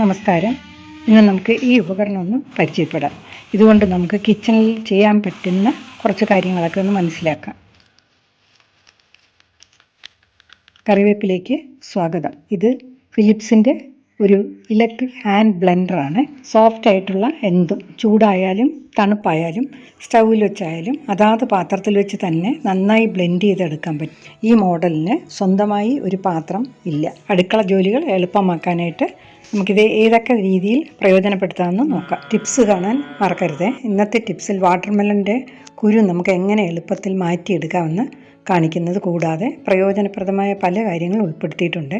നമസ്കാരം. ഇന്ന് നമുക്ക് ഈ ഉപകരണം ഒന്ന് പരിചയപ്പെടാം. ഇതുകൊണ്ട് നമുക്ക് കിച്ചണിൽ ചെയ്യാൻ പറ്റുന്ന കുറച്ച് കാര്യങ്ങളൊക്കെ ഒന്ന് മനസ്സിലാക്കാം. കറിവേപ്പിലേക്ക് സ്വാഗതം. ഇത് ഫിലിപ്സിൻ്റെ ഒരു ഇലക്ട്രിക് ഹാൻഡ് ബ്ലെൻഡറാണ്. സോഫ്റ്റ് ആയിട്ടുള്ള എന്തും ചൂടായാലും തണുപ്പായാലും സ്റ്റൗവിൽ വെച്ചായാലും അതാത് പാത്രത്തിൽ വെച്ച് തന്നെ നന്നായി ബ്ലെൻഡ് ചെയ്തെടുക്കാൻ പറ്റും. ഈ മോഡലിന് സ്വന്തമായി ഒരു പാത്രം ഇല്ല. അടുക്കള ജോലികൾ എളുപ്പമാക്കാനായിട്ട് നമുക്കിത് ഏതൊക്കെ രീതിയിൽ പ്രയോജനപ്പെടുത്താമെന്ന് നോക്കാം. ടിപ്സ് കാണാൻ മറക്കരുത്. ഇന്നത്തെ ടിപ്സിൽ വാട്ടർമെലൻ്റെ കുരു നമുക്ക് എങ്ങനെ എളുപ്പത്തിൽ മാറ്റിയെടുക്കാമെന്ന് കാണിക്കുന്നത് കൂടാതെ പ്രയോജനപ്രദമായ പല കാര്യങ്ങളും ഉൾപ്പെടുത്തിയിട്ടുണ്ട്.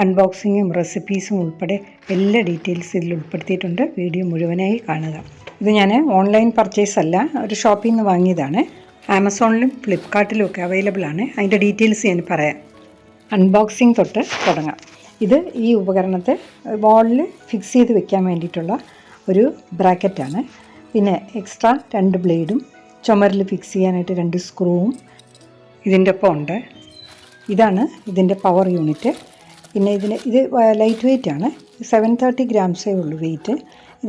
അൺബോക്സിങ്ങും റെസിപ്പീസും ഉൾപ്പെടെ എല്ലാ ഡീറ്റെയിൽസ് ഇതിൽ ഉൾപ്പെടുത്തിയിട്ടുണ്ട്. വീഡിയോ മുഴുവനായി കാണുക. ഇത് ഞാൻ ഓൺലൈൻ പർച്ചേസ് അല്ല, ഒരു ഷോപ്പിൽ നിന്ന് വാങ്ങിയതാണ്. ആമസോണിലും ഫ്ലിപ്കാർട്ടിലും ഒക്കെ അവൈലബിൾ ആണ്. അതിൻ്റെ ഡീറ്റെയിൽസ് ഞാൻ പറയാം. അൺബോക്സിങ് തൊട്ട് തുടങ്ങാം. ഇത് ഈ ഉപകരണത്തെ വാളിൽ ഫിക്സ് ചെയ്ത് വെക്കാൻ വേണ്ടിയിട്ടുള്ള ഒരു ബ്രാക്കറ്റാണ്. പിന്നെ എക്സ്ട്രാ 2 ബ്ലേഡും ചുമരിൽ ഫിക്സ് ചെയ്യാനായിട്ട് 2 സ്ക്രൂവും ഇതിൻ്റെ ഒപ്പം ഉണ്ട്. ഇതാണ് ഇതിൻ്റെ പവർ യൂണിറ്റ്. പിന്നെ ഇത് ലൈറ്റ് വെയ്റ്റ് ആണ്. 730 ഗ്രാംസേ ഉള്ളൂ വെയ്റ്റ്.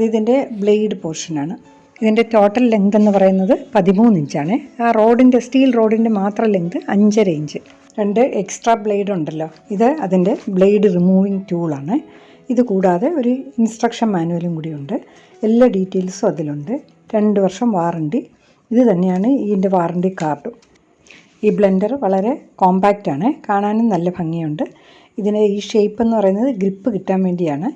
ഇതിൻ്റെ ബ്ലേഡ് പോർഷനാണ്. ഇതിൻ്റെ ടോട്ടൽ ലെങ്ത് എന്ന് പറയുന്നത് 13 ഇഞ്ചാണ്. ആ സ്റ്റീൽ റോഡിൻ്റെ മാത്രം ലെങ്ത് 5.5 ഇഞ്ച്. 2 എക്സ്ട്രാ ബ്ലേഡ് ഉണ്ടല്ലോ, ഇത് അതിൻ്റെ ബ്ലേഡ് റിമൂവിങ് ടൂളാണ്. ഇത് കൂടാതെ ഒരു ഇൻസ്ട്രക്ഷൻ മാനുവലും കൂടിയുണ്ട്. എല്ലാ ഡീറ്റെയിൽസും അതിലുണ്ട്. 2 വർഷം വാറണ്ടി. ഇത് തന്നെയാണ് ഇതിൻ്റെ വാറണ്ടി കാർഡും. ഈ ബ്ലെൻഡർ വളരെ കോമ്പാക്റ്റാണ്, കാണാനും നല്ല ഭംഗിയുണ്ട്. ഇതിന് ഈ ഷേപ്പ് എന്ന് പറയുന്നത് ഗ്രിപ്പ് കിട്ടാൻ വേണ്ടിയാണ്.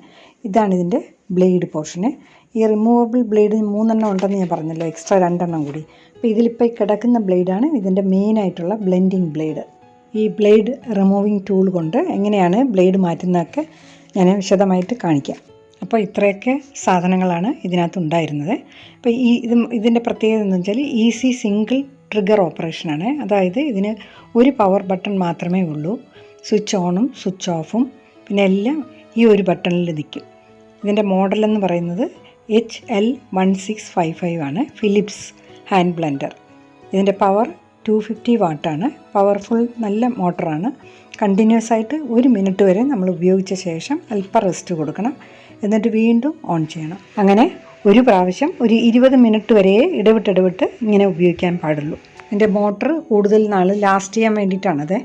ഇതാണ് ഇതിൻ്റെ ബ്ലേഡ് പോർഷന്. ഈ റിമൂവബിൾ ബ്ലേഡ് 3 എണ്ണം ഉണ്ടെന്ന് ഞാൻ പറഞ്ഞല്ലോ, എക്സ്ട്രാ 2 എണ്ണം കൂടി. അപ്പോൾ ഇതിലിപ്പോൾ കിടക്കുന്ന ബ്ലേഡാണ് ഇതിൻ്റെ മെയിനായിട്ടുള്ള ബ്ലെൻഡിങ് ബ്ലേഡ്. ഈ ബ്ലേഡ് റിമൂവിങ് ടൂൾ കൊണ്ട് എങ്ങനെയാണ് ബ്ലേഡ് മാറ്റുന്നതൊക്കെ ഞാൻ വിശദമായിട്ട് കാണിക്കാം. അപ്പോൾ ഇത്രയൊക്കെ സാധനങ്ങളാണ് ഇതിനകത്ത് ഉണ്ടായിരുന്നത്. അപ്പോൾ ഇതിൻ്റെ പ്രത്യേകത എന്ന് വെച്ചാൽ ഈസി സിംഗിൾ ട്രിഗർ ഓപ്പറേഷനാണ്. അതായത് ഇതിന് ഒരു പവർ ബട്ടൺ മാത്രമേ ഉള്ളൂ. സ്വിച്ച് ഓണും സ്വിച്ച് ഓഫും പിന്നെ എല്ലാം ഈ ഒരു ബട്ടണിൽ നിൽക്കും. ഇതിൻ്റെ മോഡലെന്ന് പറയുന്നത് HL1655 ആണ്. Philips hand blender. ഇതിൻ്റെ പവർ 250 വാട്ടാണ്. പവർഫുൾ നല്ല മോട്ടറാണ്. കണ്ടിന്യൂസ് ആയിട്ട് 1 മിനിറ്റ് വരെ നമ്മൾ ഉപയോഗിച്ച ശേഷം അല്പം റെസ്റ്റ് കൊടുക്കണം. എന്നിട്ട് വീണ്ടും ഓൺ ചെയ്യണം. അങ്ങനെ ഒരു പ്രാവശ്യം ഒരു 20 മിനിറ്റ് വരെ ഇടവിട്ട് ഇങ്ങനെ ഉപയോഗിക്കാൻ പാടുള്ളൂ. ഇതിൻ്റെ മോട്ടർ കൂടുതൽ നാൾ ലാസ്റ്റ് ചെയ്യാൻ വേണ്ടിയിട്ടാണത്.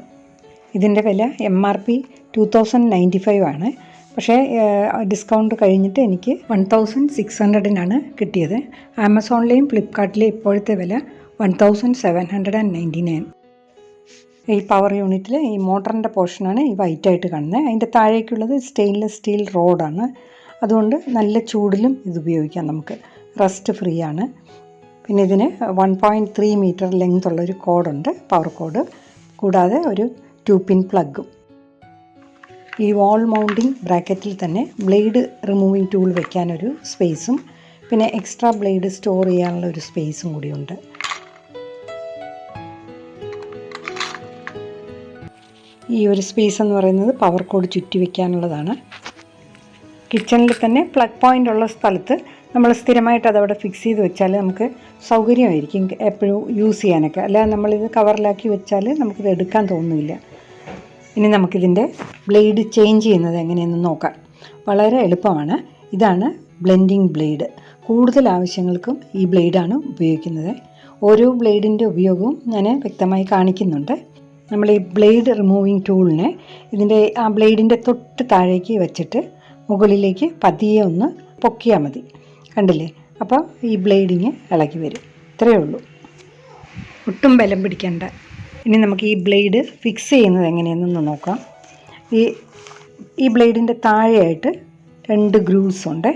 ഇതിൻ്റെ വില MRP 2095 ആണ്. പക്ഷേ ഡിസ്കൗണ്ട് കഴിഞ്ഞിട്ട് എനിക്ക് 1600-നാണ് കിട്ടിയത്. ആമസോണിലെയും ഫ്ലിപ്കാർട്ടിലെയും ഇപ്പോഴത്തെ വില 1799. ഈ പവർ യൂണിറ്റിൽ ഈ മോട്ടറിൻ്റെ പോർഷനാണ് ഈ വൈറ്റായിട്ട് കാണുന്നത്. അതിൻ്റെ താഴേക്കുള്ളത് സ്റ്റെയിൻലെസ് സ്റ്റീൽ റോഡാണ്. അതുകൊണ്ട് നല്ല ചൂടിലും ഇത് ഉപയോഗിക്കാം നമുക്ക്. റസ്റ്റ് ഫ്രീ ആണ്. പിന്നെ ഇതിന് 1.3 മീറ്റർ ലെങ്ത് ഉള്ളൊരു കോഡുണ്ട്, പവർ കോഡ്. കൂടാതെ ഒരു 2 പിൻ പ്ലഗും. ഈ വാൾ മൗണ്ടിങ് ബ്രാക്കറ്റിൽ തന്നെ ബ്ലേഡ് റിമൂവിങ് ടൂൾ വെക്കാനൊരു സ്പേസും പിന്നെ എക്സ്ട്രാ ബ്ലേഡ് സ്റ്റോർ ചെയ്യാനുള്ള ഒരു സ്പേസും കൂടിയുണ്ട്. ഈ ഒരു സ്പേസ് എന്ന് പറയുന്നത് പവർ കോഡ് ചുറ്റി വയ്ക്കാനുള്ളതാണ്. കിച്ചണിൽ തന്നെ പ്ലഗ് പോയിൻ്റ് ഉള്ള സ്ഥലത്ത് നമ്മൾ സ്ഥിരമായിട്ട് അതവിടെ ഫിക്സ് ചെയ്ത് വെച്ചാൽ നമുക്ക് സൗകര്യമായിരിക്കും എപ്പോഴും യൂസ് ചെയ്യാനൊക്കെ. അല്ലാതെ നമ്മളിത് കവറിലാക്കി വെച്ചാൽ നമുക്കിത് എടുക്കാൻ തോന്നുന്നില്ല. ഇനി നമുക്കിതിൻ്റെ ബ്ലേഡ് ചേഞ്ച് ചെയ്യുന്നത് എങ്ങനെയെന്ന് നോക്കാം. വളരെ എളുപ്പമാണ്. ഇതാണ് ബ്ലെൻഡിങ് ബ്ലേഡ്. കൂടുതൽ ആവശ്യങ്ങൾക്കും ഈ ബ്ലേഡാണ് ഉപയോഗിക്കുന്നത്. ഓരോ ബ്ലേഡിൻ്റെ ഉപയോഗവും ഞാൻ വ്യക്തമായി കാണിക്കുന്നുണ്ട്. നമ്മൾ ഈ ബ്ലേഡ് റിമൂവിങ് ടൂളിനെ ഇതിൻ്റെ ആ ബ്ലേഡിൻ്റെ തൊട്ട് താഴേക്ക് വെച്ചിട്ട് മുകളിലേക്ക് പതിയെ ഒന്ന് പൊക്കിയാൽ മതി. കണ്ടില്ലേ? അപ്പോൾ ഈ ബ്ലേഡിങ് ഇളകി വരും. ഇത്രയേ ഉള്ളൂ. ഒട്ടും ബലം പിടിക്കേണ്ട. ഇനി നമുക്ക് ഈ ബ്ലേഡ് ഫിക്സ് ചെയ്യുന്നത് എങ്ങനെയെന്നൊന്ന് നോക്കാം. ഈ ബ്ലേഡിൻ്റെ താഴെയായിട്ട് 2 ഗ്രൂവ്സ് ഉണ്ട്.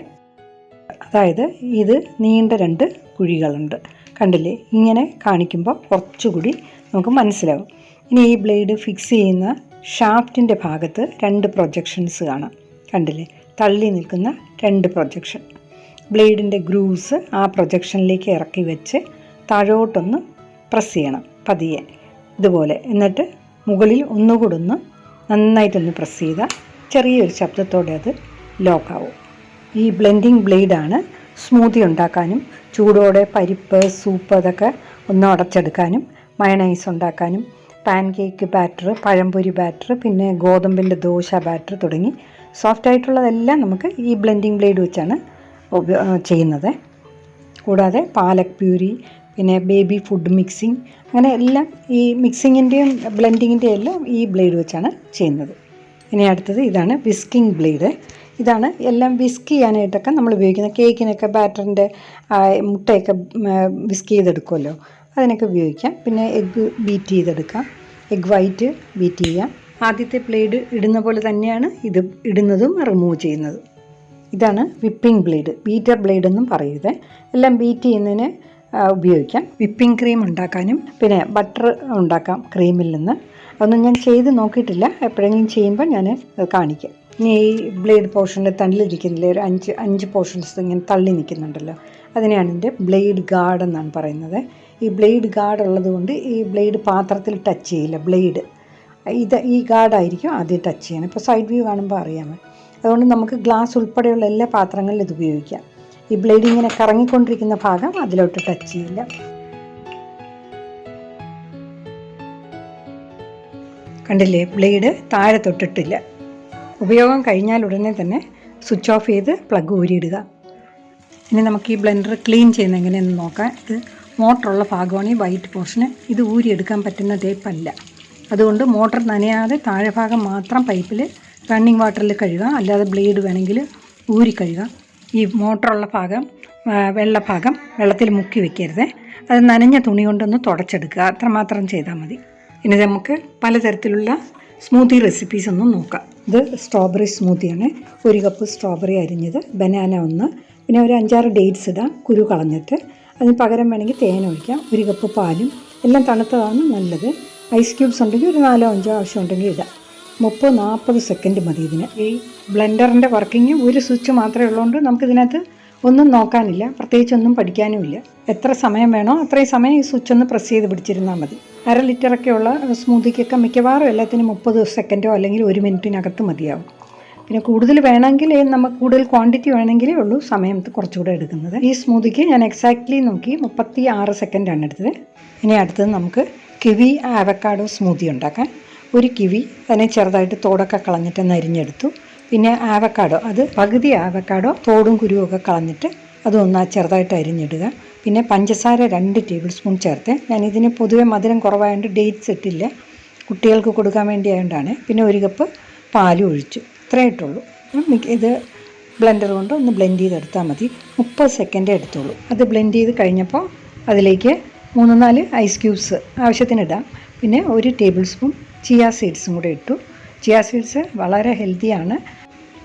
അതായത് ഇത് നീണ്ട 2 കുഴികളുണ്ട്. കണ്ടില്ലേ? ഇങ്ങനെ കാണിക്കുമ്പോൾ കുറച്ചുകൂടി നമുക്ക് മനസ്സിലാവും. ഇനി ഈ ബ്ലേഡ് ഫിക്സ് ചെയ്യുന്ന ഷാഫ്റ്റിൻ്റെ ഭാഗത്ത് 2 പ്രൊജക്ഷൻസ് കാണാം. കണ്ടില്ലേ? തള്ളി നിൽക്കുന്ന 2 പ്രൊജക്ഷൻ. ബ്ലേഡിൻ്റെ ഗ്രൂവ്സ് ആ പ്രൊജക്ഷനിലേക്ക് ഇറക്കി വെച്ച് താഴോട്ടൊന്ന് പ്രസ് ചെയ്യണം പതിയെ ഇതുപോലെ. എന്നിട്ട് മുകളിൽ ഒന്നുകൂടെ ഒന്ന് നന്നായിട്ടൊന്ന് പ്രസ് ചെയ്താൽ ചെറിയൊരു ശബ്ദത്തോടെ അത് ലോക്കാവും. ഈ ബ്ലെൻഡിങ് ബ്ലേഡാണ് സ്മൂത്തി ഉണ്ടാക്കാനും ചൂടോടെ പരിപ്പ്, സൂപ്പ് അതൊക്കെ ഒന്ന് ഉടച്ചെടുക്കാനും മയണൈസ് ഉണ്ടാക്കാനും പാൻ കേക്ക് ബാറ്റർ, പഴംപൊരി ബാറ്റർ, പിന്നെ ഗോതമ്പിൻ്റെ ദോശ ബാറ്റർ തുടങ്ങി സോഫ്റ്റ് ആയിട്ടുള്ളതെല്ലാം നമുക്ക് ഈ ബ്ലെൻഡിങ് ബ്ലേഡ് വെച്ചാണ് ചെയ്യുന്നത്. കൂടാതെ പാലക് പ്യൂരി, പിന്നെ ബേബി ഫുഡ് മിക്സിങ്, അങ്ങനെ എല്ലാം ഈ മിക്സിങ്ങിൻ്റെയും ബ്ലെൻഡിങ്ങിൻ്റെയും എല്ലാം ഈ ബ്ലേഡ് വെച്ചാണ് ചെയ്യുന്നത്. ഇനി അടുത്തത് ഇതാണ് വിസ്കിംഗ് ബ്ലേഡ്. ഇതാണ് എല്ലാം വിസ്ക് ചെയ്യാനായിട്ടൊക്കെ നമ്മൾ ഉപയോഗിക്കുന്നത്. കേക്കിനൊക്കെ ബാറ്ററിൻ്റെ മുട്ടയൊക്കെ വിസ്ക് ചെയ്തെടുക്കുമല്ലോ, അതിനൊക്കെ ഉപയോഗിക്കാം. പിന്നെ എഗ്ഗ് ബീറ്റ് ചെയ്തെടുക്കാം, എഗ് വൈറ്റ് ബീറ്റ് ചെയ്യാം. ആദ്യത്തെ ബ്ലേഡ് ഇടുന്ന പോലെ തന്നെയാണ് ഇത് ഇടുന്നതും റിമൂവ് ചെയ്യുന്നതും. ഇതാണ് വിപ്പിംഗ് ബ്ലേഡ്, ബീറ്റർ ബ്ലേഡ് എന്നും പറയുന്നത്. എല്ലാം ബീറ്റ് ചെയ്യുന്നതിന് ഉപയോഗിക്കാം. വിപ്പിംഗ് ക്രീം ഉണ്ടാക്കാനും പിന്നെ ബട്ടർ ഉണ്ടാക്കാം ക്രീമിൽ നിന്ന്. അതൊന്നും ഞാൻ ചെയ്ത് നോക്കിയിട്ടില്ല, എപ്പോഴെങ്കിലും ചെയ്യുമ്പോൾ ഞാൻ കാണിക്കാം. ഇനി ഈ ബ്ലേഡ് പോർഷനിൽ തള്ളിയിരിക്കുന്നില്ലേ, ഒരു അഞ്ച് പോർഷൻസ് ഇങ്ങനെ തള്ളി നിൽക്കുന്നുണ്ടല്ലോ, അതിനെയാണ് ഇതിൻ്റെ ബ്ലേഡ് ഗാർഡ് എന്നാണ് പറയുന്നത്. ഈ ബ്ലേഡ് ഗാർഡ് ഉള്ളത് കൊണ്ട് ഈ ബ്ലേഡ് പാത്രത്തിൽ ടച്ച് ചെയ്യില്ല. ബ്ലേഡ് ഈ ഗാർഡായിരിക്കും ആദ്യം ടച്ച് ചെയ്യണം. ഇപ്പോൾ സൈഡ് വ്യൂ കാണുമ്പോൾ അറിയാമോ. അതുകൊണ്ട് നമുക്ക് ഗ്ലാസ് ഉൾപ്പെടെയുള്ള എല്ലാ പാത്രങ്ങളിലും ഇത് ഉപയോഗിക്കാം. ഈ ബ്ലേഡ് ഇങ്ങനെ കറങ്ങിക്കൊണ്ടിരിക്കുന്ന ഭാഗം അതിലോട്ട് ടച്ച് ചെയ്യില്ല. കണ്ടില്ലേ, ബ്ലേഡ് താഴെ തൊട്ടിട്ടില്ല. ഉപയോഗം കഴിഞ്ഞാൽ ഉടനെ തന്നെ സ്വിച്ച് ഓഫ് ചെയ്ത് പ്ലഗ് ഊരിയിടുക. ഇനി നമുക്ക് ഈ ബ്ലെൻഡർ ക്ലീൻ ചെയ്യുന്നത് എങ്ങനെയെന്ന് നോക്കാം. ഇത് മോട്ടറുള്ള ഭാഗമാണ് ഈ വൈറ്റ് പോർഷന്. ഇത് ഊരിയെടുക്കാൻ പറ്റുന്ന ടേപ്പല്ല. അതുകൊണ്ട് മോട്ടർ നനയാതെ താഴെ ഭാഗം മാത്രം പൈപ്പിൽ റണ്ണിങ് വാട്ടറിൽ കഴുകാം, അല്ലാതെ ബ്ലേഡ് വേണമെങ്കിൽ ഊരി കഴുകാം. ഈ മോട്ടറുള്ള ഭാഗം വെള്ള ഭാഗം വെള്ളത്തിൽ മുക്കി വെക്കരുത്. അത് നനഞ്ഞ തുണി കൊണ്ടൊന്ന് തുടച്ചെടുക്കുക, അത്രമാത്രം ചെയ്താൽ മതി. ഇനി നമുക്ക് പലതരത്തിലുള്ള സ്മൂത്തി റെസിപ്പീസ് ഒന്നും നോക്കാം. ഇത് സ്ട്രോബെറി സ്മൂത്തിയാണ്. 1 കപ്പ് സ്ട്രോബെറി അരിഞ്ഞത്, ബനാന 1, പിന്നെ ഒരു 5-6 ഡേറ്റ്സ് ഇടാം കുരു കളഞ്ഞിട്ട്. അതിന് പകരം വേണമെങ്കിൽ തേൻ ഒഴിക്കാം. 1 കപ്പ് പാലും. എല്ലാം തണുത്തതാണ് നല്ലത്. ഐസ് ക്യൂബ്സ് ഉണ്ടെങ്കിൽ ഒരു 4-5 ആവശ്യം ഉണ്ടെങ്കിൽ ഇടാം. 30-40 സെക്കൻഡ് മതി ഇതിന്. ഈ ബ്ലെൻഡറിൻ്റെ വർക്കിംഗ് ഒരു സ്വിച്ച് മാത്രമേ ഉള്ളതുകൊണ്ട് നമുക്കിതിനകത്ത് ഒന്നും നോക്കാനില്ല, പ്രത്യേകിച്ചൊന്നും പഠിക്കാനുമില്ല. എത്ര സമയം വേണോ അത്രയും സമയം ഈ സ്വിച്ച് ഒന്ന് പ്രസ് ചെയ്ത് പിടിച്ചിരുന്നാൽ മതി. 1/2 ലിറ്ററൊക്കെയുള്ള സ്മൂത്തിക്കൊക്കെ മിക്കവാറും എല്ലാത്തിനും 30 സെക്കൻഡോ അല്ലെങ്കിൽ 1 മിനിറ്റിനകത്ത് മതിയാവും. പിന്നെ കൂടുതൽ വേണമെങ്കിൽ നമുക്ക് കൂടുതൽ ക്വാണ്ടിറ്റി വേണമെങ്കിലേ ഉള്ളൂ സമയം കുറച്ചുകൂടെ എടുക്കുന്നത്. ഈ സ്മൂത്തിക്ക് ഞാൻ എക്സാക്ട്ലി നോക്കി 36 സെക്കൻഡാണ് എടുത്തത്. ഇനി അടുത്തത് നമുക്ക് കിവി ആവക്കാഡോ സ്മൂത്തി ഉണ്ടാക്കാൻ. 1 കിവി, അതിനെ ചെറുതായിട്ട് തോടൊക്കെ കളഞ്ഞിട്ട് അരിഞ്ഞെടുത്തു. പിന്നെ ആവക്കാഡോ, അത് പകുതി ആവക്കാഡോ തോടും കുരുവൊക്കെ കളഞ്ഞിട്ട് അതൊന്ന് ചെറുതായിട്ട് അരിഞ്ഞിടുക. പിന്നെ പഞ്ചസാര 2 ടേബിൾ സ്പൂൺ ചേർത്ത്. ഞാനിതിന് പൊതുവെ മധുരം കുറവായതുകൊണ്ട് ഡേറ്റ്സ് ഇട്ടില്ല, കുട്ടികൾക്ക് കൊടുക്കാൻ വേണ്ടി ആയതുകൊണ്ടാണ്. പിന്നെ 1 കപ്പ് പാലും ഒഴിച്ചു. ഇത്രയേ ഇട്ടുള്ളൂ. ഇത് ബ്ലെൻഡർ കൊണ്ട് ഒന്ന് ബ്ലെൻഡ് ചെയ്തെടുത്താൽ മതി. 30 സെക്കൻഡേ എടുത്തുള്ളൂ. അത് ബ്ലെൻഡ് ചെയ്ത് കഴിഞ്ഞപ്പോൾ അതിലേക്ക് 3-4 ഐസ് ക്യൂബ്സ് ആവശ്യത്തിനിടാം. പിന്നെ 1 ടേബിൾ സ്പൂൺ ചിയ സീഡ്സും കൂടെ ഇട്ടു. ചിയ സീഡ്സ് വളരെ ഹെൽത്തിയാണ്.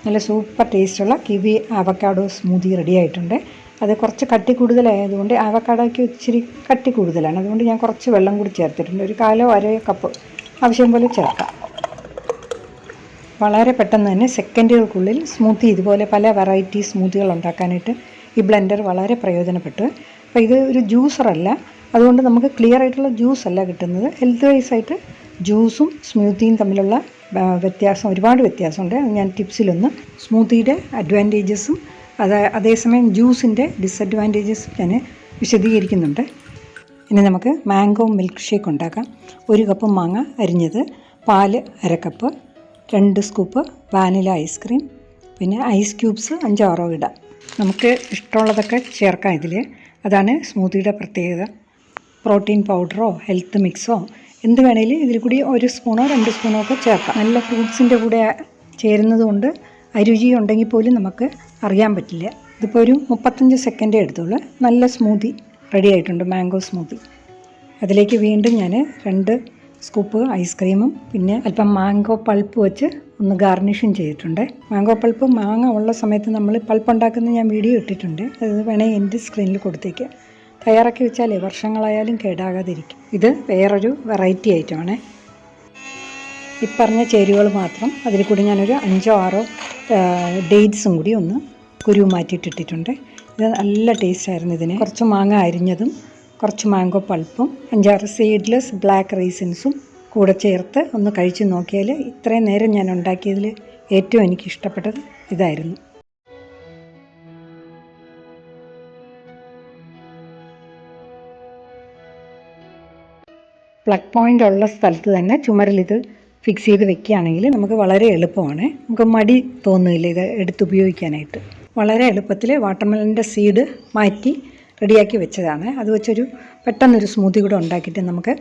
നല്ല സൂപ്പർ ടേസ്റ്റുള്ള കിവി ആവക്കാഡോ സ്മൂത്തി റെഡി ആയിട്ടുണ്ട്. അത് കുറച്ച് കട്ടി കൂടുതലായതുകൊണ്ട്, ആവക്കാഡോയ്ക്ക് ഇച്ചിരി കട്ടി കൂടുതലാണ്, അതുകൊണ്ട് ഞാൻ കുറച്ച് വെള്ളം കൂടി ചേർത്തിട്ടുണ്ട്. 1/4 കപ്പ് ആവശ്യം പോലെ ചേർക്കാം. വളരെ പെട്ടെന്ന് തന്നെ സെക്കൻഡുകൾക്കുള്ളിൽ സ്മൂത്തി, ഇതുപോലെ പല വെറൈറ്റി സ്മൂത്തികൾ ഉണ്ടാക്കാനായിട്ട് ഈ ബ്ലെൻഡർ വളരെ പ്രയോജനപ്പെട്ടു. അപ്പോൾ ഇത് ഒരു ജ്യൂസറല്ല, അതുകൊണ്ട് നമുക്ക് ക്ലിയർ ആയിട്ടുള്ള ജ്യൂസ് അല്ല കിട്ടുന്നത്. ഹെൽത്ത് വൈസ് ആയിട്ട് ജ്യൂസും സ്മൂത്തിയും തമ്മിലുള്ള ഒരുപാട് വ്യത്യാസമുണ്ട്. അത് ഞാൻ ടിപ്സിലൊന്ന് സ്മൂത്തിയുടെ അഡ്വാൻറ്റേജസും അതേസമയം ജ്യൂസിൻ്റെ ഡിസഡ്വാൻറ്റേജസും ഞാൻ വിശദീകരിക്കുന്നുണ്ട്. ഇനി നമുക്ക് മാംഗോ മിൽക്ക് ഷേക്ക് ഉണ്ടാക്കാം. 1 കപ്പ് മാങ്ങ അരിഞ്ഞത്, പാല് 1/2 കപ്പ്, 2 സ്കൂപ്പ് വാനില ഐസ്ക്രീം, പിന്നെ ഐസ് ക്യൂബ്സ് 5-6 ഇടാം. നമുക്ക് ഇഷ്ടമുള്ളതൊക്കെ ചേർക്കാം ഇതിൽ. അതാണ് സ്മൂത്തിയുടെ പ്രത്യേകത. പ്രോട്ടീൻ പൗഡറോ ഹെൽത്ത് മിക്സോ എന്ത് വേണേലും ഇതിൽ കൂടി 1 സ്പൂണോ 2 സ്പൂണോ ഒക്കെ ചേർക്കാം. നല്ല ഫ്രൂട്ട്സിൻ്റെ കൂടെ ചേരുന്നത് കൊണ്ട് അരുചി ഉണ്ടെങ്കിൽ പോലും നമുക്ക് അറിയാൻ പറ്റില്ല. ഇതിപ്പോൾ ഒരു 35 സെക്കൻഡേ എടുത്തുള്ളൂ. നല്ല സ്മൂത്തി റെഡി ആയിട്ടുണ്ട്, മാംഗോ സ്മൂത്തി. അതിലേക്ക് വീണ്ടും ഞാൻ 2 സ്കൂപ്പ് ഐസ്ക്രീമും പിന്നെ അല്പം മാംഗോ പൾപ്പ് വെച്ച് ഒന്ന് ഗാർണിഷും ചെയ്തിട്ടുണ്ട്. മാംഗോ പൾപ്പ് മാങ്ങ ഉള്ള സമയത്ത് നമ്മൾ പൾപ്പ് ഉണ്ടാക്കുന്ന ഞാൻ വീഡിയോ ഇട്ടിട്ടുണ്ട്, അത് വേണമെങ്കിൽ എൻ്റെ സ്ക്രീനിൽ കൊടുത്തേക്ക്. തയ്യാറാക്കി വെച്ചാലേ വർഷങ്ങളായാലും കേടാകാതിരിക്കും. ഇത് വേറൊരു വെറൈറ്റി ഐറ്റമാണ്. ഈ പറഞ്ഞ ചേരുവകൾ മാത്രം, അതിൽ കൂടി ഞാനൊരു 5-6 ഡേറ്റ്സും കൂടി ഒന്ന് കുരു മാറ്റിയിട്ടിട്ടുണ്ട്. ഇത് നല്ല ടേസ്റ്റായിരുന്നു. ഇതിന് കുറച്ച് മാങ്ങ അരിഞ്ഞതും കുറച്ച് മാംഗോ പൾപ്പും 5-6 സീഡ്ലെസ് ബ്ലാക്ക് റൈസിൻസും കൂടെ ചേർത്ത് ഒന്ന് കഴിച്ച് നോക്കിയാൽ ഇത്രയും നേരം ഞാൻ ഉണ്ടാക്കിയതിൽ ഏറ്റവും എനിക്ക് ഇഷ്ടപ്പെട്ടത് ഇതായിരുന്നു. പ്ലഗ് പോയിൻ്റ് ഉള്ള സ്ഥലത്ത് തന്നെ ചുമരിലിത് ഫിക്സ് ചെയ്ത് വെക്കുകയാണെങ്കിൽ നമുക്ക് വളരെ എളുപ്പമാണ്. നമുക്ക് മടി തോന്നുന്നില്ല ഇത് എടുത്തുപയോഗിക്കാനായിട്ട്. വളരെ എളുപ്പത്തിൽ വാട്ടർമെലൻ്റെ സീഡ് മാറ്റി റെഡിയാക്കി വെച്ചതാണ്. അത് വെച്ചൊരു പെട്ടെന്നൊരു സ്മൂത്തി കൂടെ ഉണ്ടാക്കിയിട്ട് നമുക്ക്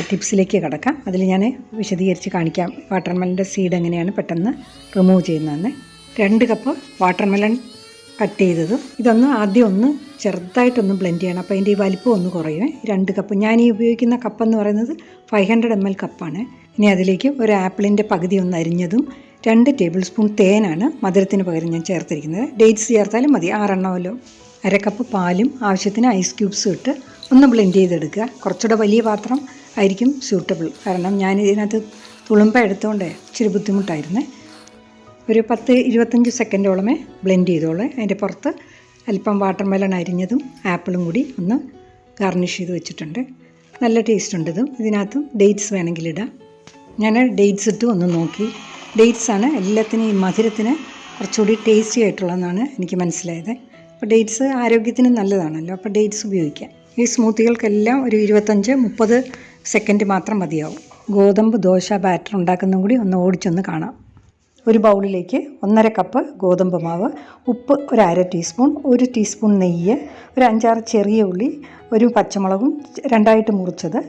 ടിപ്സിലേക്ക് കിടക്കാം. അതിൽ ഞാൻ വിശദീകരിച്ച് കാണിക്കാം വാട്ടർമെലൻ്റെ സീഡ് എങ്ങനെയാണ് പെട്ടെന്ന് റിമൂവ് ചെയ്യുന്നതെന്ന്. 2 കപ്പ് വാട്ടർമെലൺ കട്ട് ചെയ്തതും ഇതൊന്ന് ആദ്യം ഒന്ന് ചെറുതായിട്ടൊന്ന് ബ്ലെൻഡ് ചെയ്യണം. അപ്പോൾ അതിൻ്റെ ഈ വലിപ്പം ഒന്ന് കുറയും. 2 കപ്പ്, ഞാൻ ഈ ഉപയോഗിക്കുന്ന കപ്പെന്ന് പറയുന്നത് 500 ml കപ്പാണ്. ഇനി അതിലേക്ക് ഒരു ആപ്പിളിൻ്റെ പകുതി ഒന്ന് അരിഞ്ഞതും 2 ടേബിൾ സ്പൂൺ തേനാണ് മധുരത്തിന് പകരം ഞാൻ ചേർത്തിരിക്കുന്നത്. ഡേറ്റ്സ് ചേർത്താലും മതി, 6 എണ്ണമല്ലോ. 1/2 കപ്പ് പാലും ആവശ്യത്തിന് ഐസ് ക്യൂബ്സും ഇട്ട് ഒന്ന് ബ്ലെൻഡ് ചെയ്തെടുക്കുക. കുറച്ചുകൂടെ വലിയ പാത്രം ആയിരിക്കും സ്യൂട്ടബിൾ, കാരണം ഞാൻ ഇതിനകത്ത് തുളുമ്പ എടുത്തുകൊണ്ട് ഇച്ചിരി ബുദ്ധിമുട്ടായിരുന്നു. ഒരു 10-25 സെക്കൻഡോളമേ ബ്ലെൻഡ് ചെയ്തോളൂ. അതിൻ്റെ പുറത്ത് അല്പം വാട്ടർമെലൺ അരിഞ്ഞതും ആപ്പിളും കൂടി ഒന്ന് ഗാർണിഷ് ചെയ്ത് വെച്ചിട്ടുണ്ട്. നല്ല ടേസ്റ്റ് ഉണ്ട് ഇതും. ഇതിനകത്തും ഡേറ്റ്സ് വേണമെങ്കിൽ ഇടാം. ഞാൻ ഡേറ്റ്സ് ഇട്ട് ഒന്ന് നോക്കി. ഡേറ്റ്സാണ് എല്ലാത്തിനും ഈ മധുരത്തിന് കുറച്ചുകൂടി ടേസ്റ്റി ആയിട്ടുള്ളതെന്നാണ് എനിക്ക് മനസ്സിലായത്. അപ്പോൾ ഡേറ്റ്സ് ആരോഗ്യത്തിന് നല്ലതാണല്ലോ, അപ്പോൾ ഡേറ്റ്സ് ഉപയോഗിക്കാം. ഈ സ്മൂത്തികൾക്കെല്ലാം ഒരു 25-30 സെക്കൻഡ് മാത്രം മതിയാവും. ഗോതമ്പ് ദോശ ബാറ്റർ ഉണ്ടാക്കുന്നതും കൂടി ഒന്ന് ഓടിച്ചൊന്ന് കാണാം. ഒരു ബൗളിലേക്ക് 1/2 കപ്പ് ഗോതമ്പ് മാവ്, ഉപ്പ് ഒരു 1/2 ടീസ്പൂൺ, 1 ടീസ്പൂൺ നെയ്യ്, ഒരു 5-6 ചെറിയ ഉള്ളി, ഒരു പച്ചമുളകും 2ആയിട്ട് മുറിച്ചത്,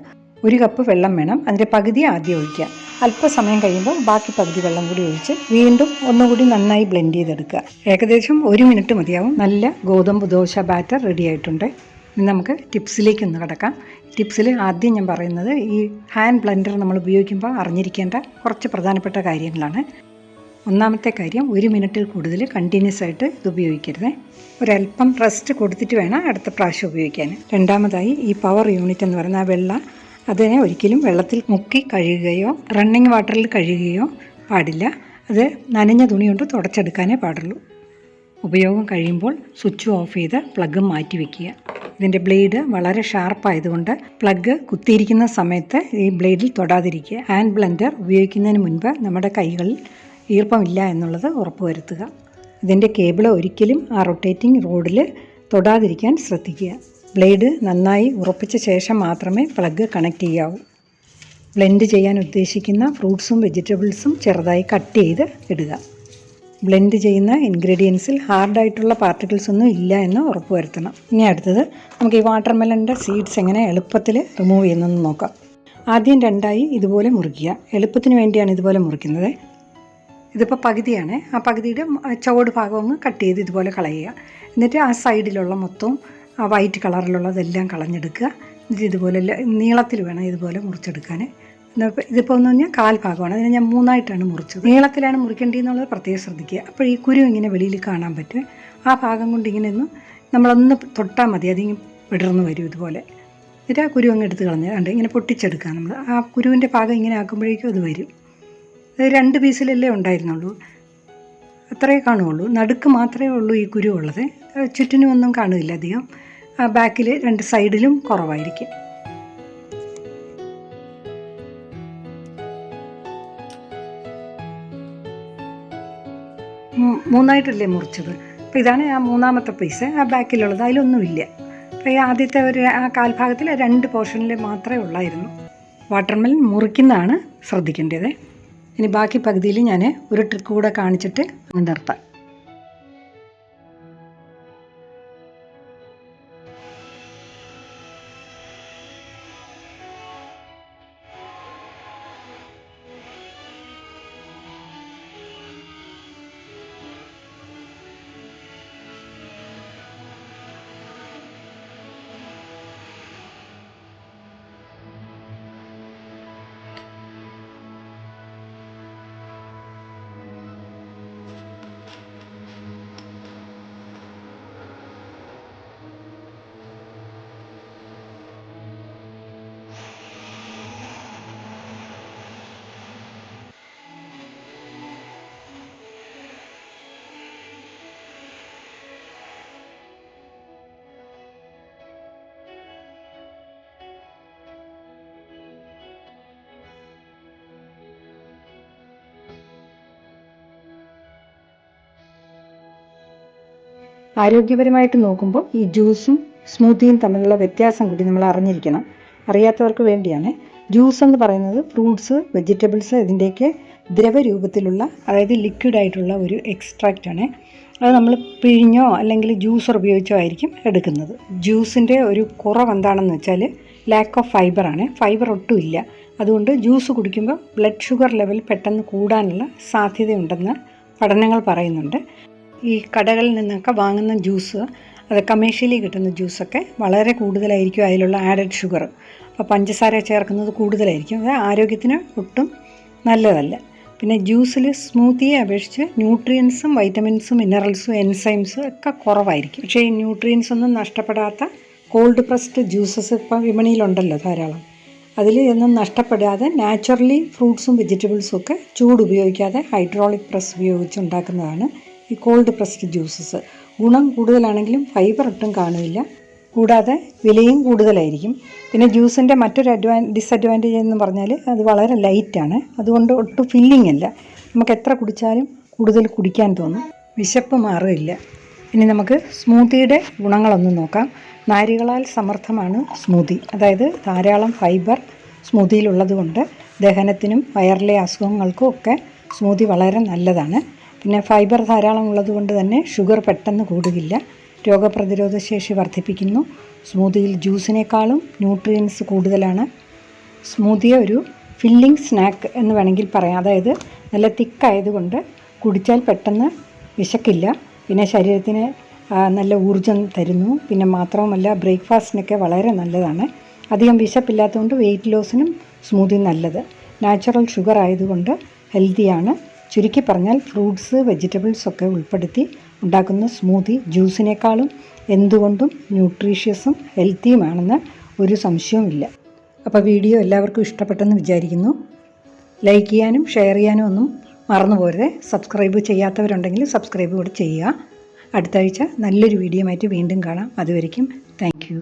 1 കപ്പ് വെള്ളം വേണം. അതിൻ്റെ പകുതി ആദ്യം ഒഴിക്കുക. അല്പസമയം കഴിയുമ്പോൾ ബാക്കി പകുതി വെള്ളം കൂടി ഒഴിച്ച് വീണ്ടും ഒന്നുകൂടി നന്നായി ബ്ലെൻഡ് ചെയ്തെടുക്കുക. ഏകദേശം 1 മിനിറ്റ് മതിയാവും. നല്ല ഗോതമ്പ് ദോശ ബാറ്റർ റെഡി ആയിട്ടുണ്ട്. ഇനി നമുക്ക് ടിപ്സിലേക്കൊന്ന് കിടക്കാം. ടിപ്സിൽ ആദ്യം ഞാൻ പറയുന്നത് ഈ ഹാൻഡ് ബ്ലെൻഡർ നമ്മൾ ഉപയോഗിക്കുമ്പോൾ അറിഞ്ഞിരിക്കേണ്ട കുറച്ച് പ്രധാനപ്പെട്ട കാര്യങ്ങളാണ്. ഒന്നാമത്തെ കാര്യം, 1 മിനിറ്റിൽ കൂടുതൽ കണ്ടിന്യൂസ് ആയിട്ട് ഇത് ഉപയോഗിക്കരുത്. ഒരല്പം റെസ്റ്റ് കൊടുത്തിട്ട് വേണം അടുത്ത പ്രാവശ്യം ഉപയോഗിക്കാൻ. രണ്ടാമതായി, ഈ പവർ യൂണിറ്റ് എന്ന് പറയുന്ന ആ വെള്ളം, അതിനെ ഒരിക്കലും വെള്ളത്തിൽ മുക്കി കഴുകുകയോ റണ്ണിങ് വാട്ടറിൽ കഴുകുകയോ പാടില്ല. അത് നനഞ്ഞ തുണി കൊണ്ട് തുടച്ചെടുക്കാനേ പാടുള്ളൂ. ഉപയോഗം കഴിയുമ്പോൾ സ്വിച്ച് ഓഫ് ചെയ്ത് പ്ലഗ് മാറ്റി വയ്ക്കുക. ഇതിൻ്റെ ബ്ലേഡ് വളരെ ഷാർപ്പായതുകൊണ്ട് പ്ലഗ് കുത്തിയിരിക്കുന്ന സമയത്ത് ഈ ബ്ലേഡിൽ തൊടാതിരിക്കുക. ഹാൻഡ് ബ്ലെൻഡർ ഉപയോഗിക്കുന്നതിന് മുൻപ് നമ്മുടെ കൈകളിൽ ഈർപ്പമില്ല എന്നുള്ളത് ഉറപ്പുവരുത്തുക. ഇതിൻ്റെ കേബിൾ ഒരിക്കലും ആ റൊട്ടേറ്റിംഗ് റോഡിൽ തൊടാതിരിക്കാൻ ശ്രദ്ധിക്കുക. ബ്ലേഡ് നന്നായി ഉറപ്പിച്ച ശേഷം മാത്രമേ പ്ലഗ് കണക്ട് ചെയ്യാവൂ. ബ്ലെൻഡ് ചെയ്യാൻ ഉദ്ദേശിക്കുന്ന ഫ്രൂട്ട്സും വെജിറ്റബിൾസും ചെറുതായി കട്ട് ചെയ്ത് ഇടുക. ബ്ലെൻഡ് ചെയ്യുന്ന ഇൻഗ്രീഡിയൻസിൽ ഹാർഡായിട്ടുള്ള പാർട്ടിക്കിൾസ് ഒന്നും ഇല്ല എന്ന് ഉറപ്പുവരുത്തണം. ഇനി അടുത്തത്, നമുക്ക് ഈ വാട്ടർമെലൻ്റെ സീഡ്സ് എങ്ങനെ എളുപ്പത്തിൽ റിമൂവ് ചെയ്യുന്നതെന്ന് നോക്കാം. ആദ്യം 2ആയി ഇതുപോലെ മുറിക്കുക. എളുപ്പത്തിന് വേണ്ടിയാണ് ഇതുപോലെ മുറിക്കുന്നത്. ഇതിപ്പോൾ പകുതിയാണ്. ആ പകുതിയുടെ ചുവട് ഭാഗം ഒന്ന് കട്ട് ചെയ്ത് ഇതുപോലെ കളയുക. എന്നിട്ട് ആ സൈഡിലുള്ള മൊത്തം ആ വൈറ്റ് കളറിലുള്ളതെല്ലാം കളഞ്ഞെടുക്കുക. എന്നിട്ട് ഇതുപോലെ നീളത്തിൽ വേണം ഇതുപോലെ മുറിച്ചെടുക്കാൻ. ഇതിപ്പോൾ എന്ന് പറഞ്ഞാൽ 1/4 ഭാഗമാണ്. അതിനെ ഞാൻ 3ആയിട്ടാണ് മുറിച്ചത്. നീളത്തിലാണ് മുറിക്കേണ്ടതെന്നുള്ളത് പ്രത്യേകം ശ്രദ്ധിക്കുക. അപ്പോൾ ഈ കുരു ഇങ്ങനെ വെളിയിൽ കാണാൻ പറ്റും. ആ ഭാഗം കൊണ്ട് ഇങ്ങനെ നമ്മളൊന്ന് തൊട്ടാൽ മതി, അതിങ്ങനെ വിടർന്ന് വരും ഇതുപോലെ. എന്നിട്ട് ആ കുരു അങ്ങ് എടുത്ത് കളഞ്ഞ് ഇങ്ങനെ പൊട്ടിച്ചെടുക്കുക. നമ്മൾ ആ കുരുവിൻ്റെ ഭാഗം ഇങ്ങനെ ആക്കുമ്പോഴേക്കും അത് വരും. അത് 2 പീസിലല്ലേ ഉണ്ടായിരുന്നുള്ളൂ, അത്രേ കാണുകയുള്ളൂ. നടുക്ക് മാത്രമേ ഉള്ളൂ ഈ കുരു ഉള്ളത്. ചുറ്റിനും ഒന്നും കാണില്ല അധികം. ആ ബാക്കിൽ 2 സൈഡിലും കുറവായിരിക്കും. മൂന്നായിട്ടല്ലേ മുറിച്ചത്. അപ്പോൾ ഇതാണ് ആ 3ാമത്തെ പീസ്. ആ ബാക്കിലുള്ളത് അതിലൊന്നുമില്ല. അപ്പോൾ ഈ ആദ്യത്തെ ഒരു ആ 1/4 ഭാഗത്തിൽ 2 പോർഷനിൽ മാത്രമേ ഉള്ളായിരുന്നു. വാട്ടർമെലൺ മുറിക്കുന്നതാണ് ശ്രദ്ധിക്കേണ്ടത്. ഇനി ബാക്കി പകുതിയിൽ ഞാൻ ഒരു ട്രിക്ക് കൂടെ കാണിച്ചിട്ട് നിർത്താം. ആരോഗ്യപരമായിട്ട് നോക്കുമ്പോൾ ഈ ജ്യൂസും സ്മൂത്തിയും തമ്മിലുള്ള വ്യത്യാസം കൂടി നമ്മൾ അറിഞ്ഞിരിക്കണം. അറിയാത്തവർക്ക് വേണ്ടിയാണ്. ജ്യൂസ് എന്ന് പറയുന്നത് ഫ്രൂട്ട്സ്, വെജിറ്റബിൾസ് ഇതിൻ്റെയൊക്കെ ദ്രവരൂപത്തിലുള്ള, അതായത് ലിക്വിഡായിട്ടുള്ള ഒരു എക്സ്ട്രാക്റ്റാണ്. അത് നമ്മൾ പിഴിഞ്ഞോ അല്ലെങ്കിൽ ജ്യൂസർ ഉപയോഗിച്ചോ ആയിരിക്കും എടുക്കുന്നത്. ജ്യൂസിൻ്റെ ഒരു കുറവ് എന്താണെന്ന് വെച്ചാൽ ലാക്ക് ഓഫ് ഫൈബറാണ്. ഫൈബർ ഒട്ടും ഇല്ല. അതുകൊണ്ട് ജ്യൂസ് കുടിക്കുമ്പോൾ ബ്ലഡ് ഷുഗർ ലെവൽ പെട്ടെന്ന് കൂടാനുള്ള സാധ്യതയുണ്ടെന്ന് പഠനങ്ങൾ പറയുന്നുണ്ട്. ഈ കടകളിൽ നിന്നൊക്കെ വാങ്ങുന്ന ജ്യൂസ്, അത് കമേഴ്ഷ്യലി കിട്ടുന്ന ജ്യൂസൊക്കെ വളരെ കൂടുതലായിരിക്കും അതിലുള്ള ആഡഡ് ഷുഗർ. അപ്പോൾ പഞ്ചസാര ചേർക്കുന്നത് കൂടുതലായിരിക്കും. അത് ആരോഗ്യത്തിന് ഒട്ടും നല്ലതല്ല. പിന്നെ ജ്യൂസിൽ സ്മൂത്തിയെ അപേക്ഷിച്ച് ന്യൂട്രിയൻസും വൈറ്റമിൻസും മിനറൽസും എൻസൈംസും ഒക്കെ കുറവായിരിക്കും. പക്ഷേ ഈ ന്യൂട്രിയൻസ് ഒന്നും നഷ്ടപ്പെടാത്ത കോൾഡ് പ്രസ്ഡ് ജ്യൂസസ് ഇപ്പോൾ വിപണിയിലുണ്ടല്ലോ ധാരാളം. അതിൽ ഒന്നും നഷ്ടപ്പെടാതെ നാച്ചുറലി ഫ്രൂട്ട്സും വെജിറ്റബിൾസും ഒക്കെ ചൂട് ഉപയോഗിക്കാതെ ഹൈഡ്രോളിക് പ്രസ് ഉപയോഗിച്ച് ഉണ്ടാക്കുന്നതാണ് ഈ കോൾഡ് പ്രസ്ഡ് ജ്യൂസസ്. ഗുണം കൂടുതലാണെങ്കിലും ഫൈബർ ഒട്ടും കാണില്ല. കൂടാതെ വിലയും കൂടുതലായിരിക്കും. പിന്നെ ജ്യൂസിൻ്റെ മറ്റൊരു ഡിസഡ്വാൻറ്റേജ് എന്ന് പറഞ്ഞാൽ അത് വളരെ ലൈറ്റാണ്. അതുകൊണ്ട് ഒട്ടും ഫില്ലിംഗ് അല്ല. നമുക്ക് എത്ര കുടിച്ചാലും കൂടുതൽ കുടിക്കാൻ തോന്നും, വിശപ്പ് മാറില്ല. ഇനി നമുക്ക് സ്മൂത്തിയുടെ ഗുണങ്ങളൊന്നും നോക്കാം. നാരുകളാൽ സമൃദ്ധമാണ് സ്മൂത്തി. അതായത് ധാരാളം ഫൈബർ സ്മൂത്തിയിലുള്ളത് കൊണ്ട് ദഹനത്തിനും വയറിലെ അസുഖങ്ങൾക്കും ഒക്കെ സ്മൂത്തി വളരെ നല്ലതാണ്. പിന്നെ ഫൈബർ ധാരാളം ഉള്ളത് കൊണ്ട് തന്നെ ഷുഗർ പെട്ടെന്ന് കൂടുകയില്ല. രോഗപ്രതിരോധ ശേഷി വർദ്ധിപ്പിക്കുന്നു. സ്മൂത്തിയിൽ ജ്യൂസിനേക്കാളും ന്യൂട്രിയൻസ് കൂടുതലാണ്. സ്മൂത്തിയെ ഒരു ഫില്ലിംഗ് സ്നാക്ക് എന്ന് വേണമെങ്കിൽ പറയാം. അതായത് നല്ല തിക്കായതുകൊണ്ട് കുടിച്ചാൽ പെട്ടെന്ന് വിശക്കില്ല. പിന്നെ ശരീരത്തിന് നല്ല ഊർജ്ജം തരുന്നു. പിന്നെ മാത്രവുമല്ല ബ്രേക്ക്ഫാസ്റ്റിനൊക്കെ വളരെ നല്ലതാണ്. അധികം വിശപ്പില്ലാത്തതുകൊണ്ട് വെയിറ്റ് ലോസിനും സ്മൂത്തി നല്ലത്. നാച്ചുറൽ ഷുഗർ ആയതുകൊണ്ട് ഹെൽത്തിയാണ്. ചുരുക്കി പറഞ്ഞാൽ ഫ്രൂട്ട്സ്, വെജിറ്റബിൾസ് ഒക്കെ ഉൾപ്പെടുത്തി ഉണ്ടാക്കുന്ന സ്മൂത്തി ജ്യൂസിനേക്കാളും എന്തുകൊണ്ടും ന്യൂട്രീഷ്യസും ഹെൽത്തിയുമാണെന്ന് ഒരു സംശയവുമില്ല. അപ്പോൾ വീഡിയോ എല്ലാവർക്കും ഇഷ്ടപ്പെട്ടെന്ന് വിചാരിക്കുന്നു. ലൈക്ക് ചെയ്യാനും ഷെയർ ചെയ്യാനും ഒന്നും മറന്നു പോരുത്. സബ്സ്ക്രൈബ് ചെയ്യാത്തവരുണ്ടെങ്കിൽ സബ്സ്ക്രൈബ് കൂടെ ചെയ്യുക. അടുത്ത ആഴ്ച നല്ലൊരു വീഡിയോ ആയിട്ട് വീണ്ടും കാണാം. അതുവരയ്ക്കും താങ്ക് യു.